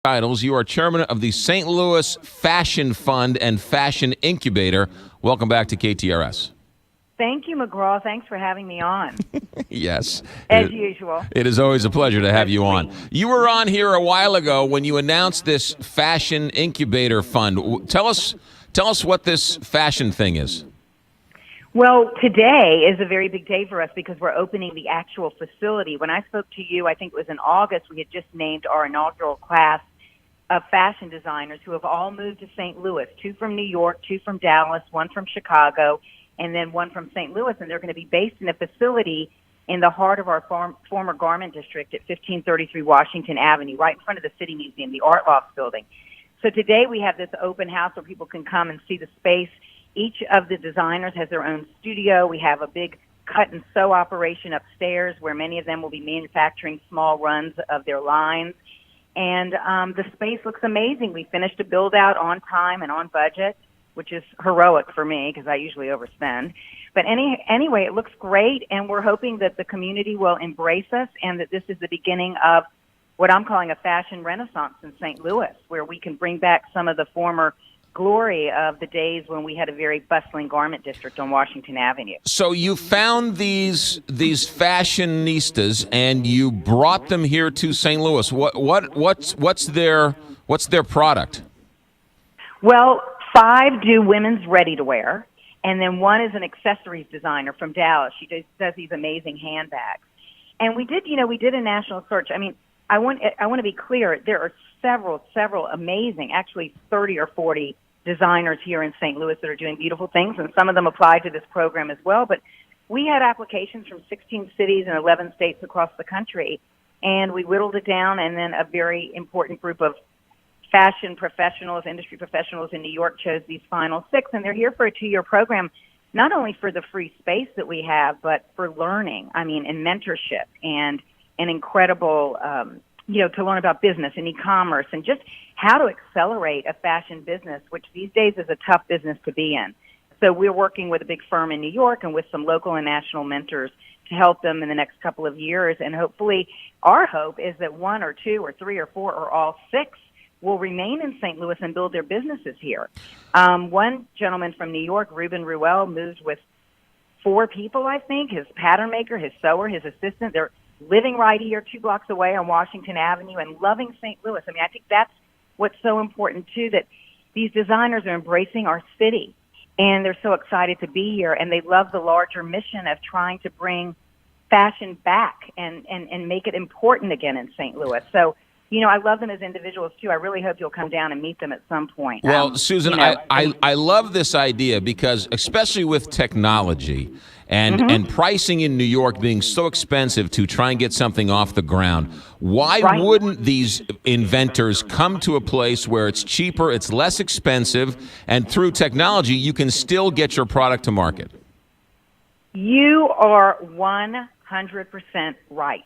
Titles. You are chairman of the St. Louis Fashion Fund and Fashion Incubator. Welcome back to KTRS. Thank you, McGraw. Thanks for having me on. Yes. As usual. It is always a pleasure to have you on. You were on here a while ago when you announced this Fashion Incubator Fund. Tell us what this fashion thing is. Well, today is a very big day for us because we're opening the actual facility. When I spoke to you, I think it was in August, we had just named our inaugural class of fashion designers who have all moved to St. Louis, 2 from New York, 2 from Dallas, 1 from Chicago, and then 1 from St. Louis. And they're going to be based in a facility in the heart of our former garment district at 1533 Washington Avenue, right in front of the City Museum, the Art Loft building. So today we have this open house where people can come and see the space. Each of the designers has their own studio. We have a big cut and sew operation upstairs where many of them will be manufacturing small runs of their lines. And the space looks amazing. We finished a build-out on time and on budget, which is heroic for me because I usually overspend. But anyway, it looks great, and we're hoping that the community will embrace us and that this is the beginning of what I'm calling a fashion renaissance in St. Louis, where we can bring back some of the former glory of the days when we had a very bustling garment district on Washington Avenue. So you found these fashionistas and you brought them here to St. Louis. What's their product? Well, 5 do women's ready-to-wear, and then 1 is an accessories designer from Dallas. She does these amazing handbags. And we did a national search. I mean, I want to be clear. There are several amazing, actually 30 or 40 designers here in St. Louis that are doing beautiful things, and some of them apply to this program as well. But we had applications from 16 cities and 11 states across the country, and we whittled it down, and then a very important group of fashion professionals, industry professionals in New York chose these final 6, and they're here for a 2-year program, not only for the free space that we have, but for learning, and mentorship, and an incredible to learn about business and e-commerce and just how to accelerate a fashion business, which these days is a tough business to be in. So we're working with a big firm in New York and with some local and national mentors to help them in the next couple of years. And hopefully our hope is that 1 or 2 or 3 or 4 or all 6 will remain in St. Louis and build their businesses here. One gentleman from New York, Ruben Ruel, moved with 4 people, I think, his pattern maker, his sewer, his assistant. They're living right here 2 blocks away on Washington Avenue and loving St. Louis. I think that's what's so important, too, that these designers are embracing our city, and they're so excited to be here, and they love the larger mission of trying to bring fashion back and make it important again in St. Louis. So, I love them as individuals, too. I really hope you'll come down and meet them at some point. Well, Susan, I love this idea because, especially with technology and pricing in New York being so expensive to try and get something off the ground, why wouldn't these inventors come to a place where it's cheaper, it's less expensive, and through technology you can still get your product to market? You are 100% right.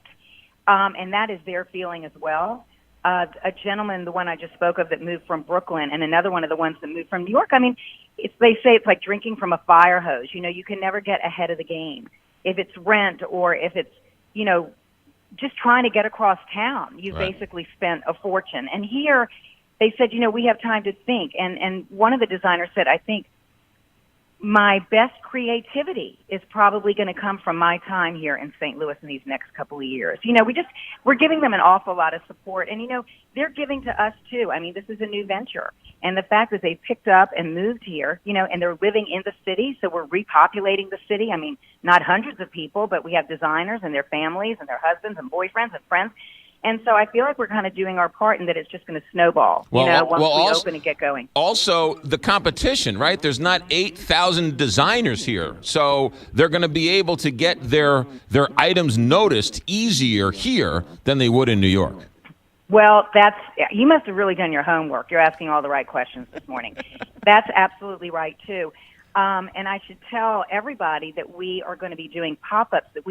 And that is their feeling as well. A gentleman, the one I just spoke of that moved from Brooklyn, and another one of the ones that moved from New York. They say it's like drinking from a fire hose. You can never get ahead of the game. If it's rent or if it's, just trying to get across town, you've basically spent a fortune. And here they said, we have time to think. And one of the designers said, I think my best creativity is probably going to come from my time here in St. Louis in these next couple of years. We're giving them an awful lot of support, and they're giving to us too. This is a new venture, and the fact that they picked up and moved here, and they're living in the city, so we're repopulating the city. Not hundreds of people, but we have designers and their families and their husbands and boyfriends and friends. And so I feel like we're kind of doing our part and that it's just going to snowball, once we open and get going. Also, the competition, right? There's not 8,000 designers here. So they're going to be able to get their items noticed easier here than they would in New York. Well, you must have really done your homework. You're asking all the right questions this morning. That's absolutely right, too. And I should tell everybody that we are going to be doing pop-ups that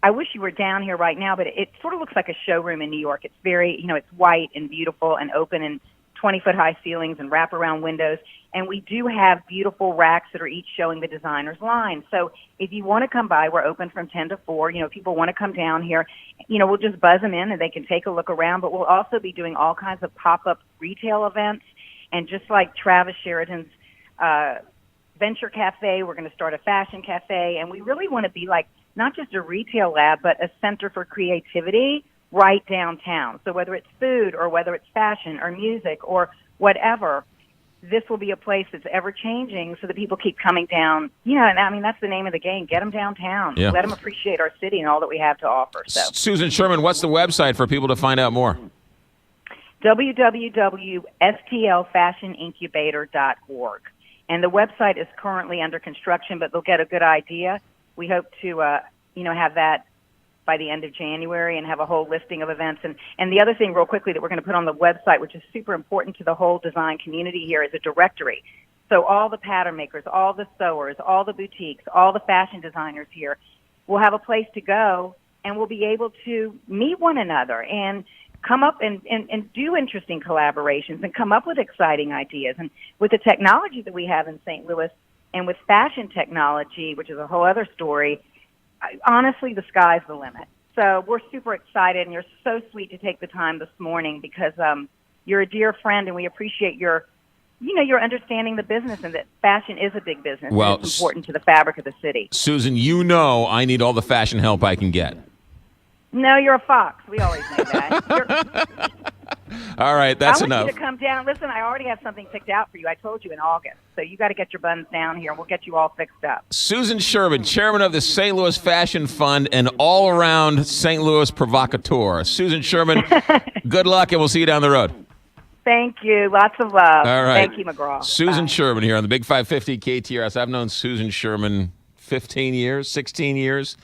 I wish you were down here right now, but it sort of looks like a showroom in New York. It's very, it's white and beautiful and open and 20-foot high ceilings and wraparound windows. And we do have beautiful racks that are each showing the designer's line. So if you want to come by, we're open from 10 to 4. If people want to come down here, we'll just buzz them in and they can take a look around. But we'll also be doing all kinds of pop-up retail events. And just like Travis Sheridan's Venture Cafe, we're going to start a fashion cafe. And we really want to be like not just a retail lab, but a center for creativity right downtown. So whether it's food or whether it's fashion or music or whatever, this will be a place that's ever changing so that people keep coming down. And I mean, that's the name of the game. Get them downtown. Yeah. Let them appreciate our city and all that we have to offer. So, Susan Sherman, what's the website for people to find out more? www.stlfashionincubator.org. And the website is currently under construction, but they'll get a good idea. We hope to, have that by the end of January and have a whole listing of events. And the other thing real quickly that we're going to put on the website, which is super important to the whole design community here, is a directory. So all the pattern makers, all the sewers, all the boutiques, all the fashion designers here will have a place to go, and we'll be able to meet one another and come up and do interesting collaborations and come up with exciting ideas. And with the technology that we have in St. Louis and with fashion technology, which is a whole other story, honestly, the sky's the limit. So we're super excited, and you're so sweet to take the time this morning because you're a dear friend, and we appreciate your understanding the business and that fashion is a big business. Well, and it's important to the fabric of the city. Susan, I need all the fashion help I can get. No, you're a fox. We always know that. All right, that's enough. I want you to come down. Listen, I already have something picked out for you. I told you in August. So you got to get your buns down here, and we'll get you all fixed up. Susan Sherman, chairman of the St. Louis Fashion Fund and all-around St. Louis provocateur. Susan Sherman, good luck, and we'll see you down the road. Thank you. Lots of love. All right. Thank you, McGraw. Susan Sherman here on the Big 550 KTRS. I've known Susan Sherman 15 years, 16 years.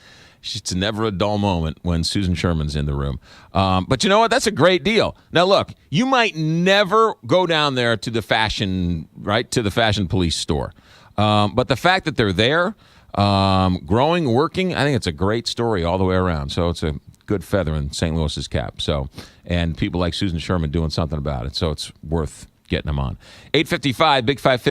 It's never a dull moment when Susan Sherman's in the room. But you know what? That's a great deal. Now, look, you might never go down there to the fashion police store. But the fact that they're there, growing, working, I think it's a great story all the way around. So it's a good feather in St. Louis's cap. And people like Susan Sherman doing something about it. So it's worth getting them on. 8:55, Big 550.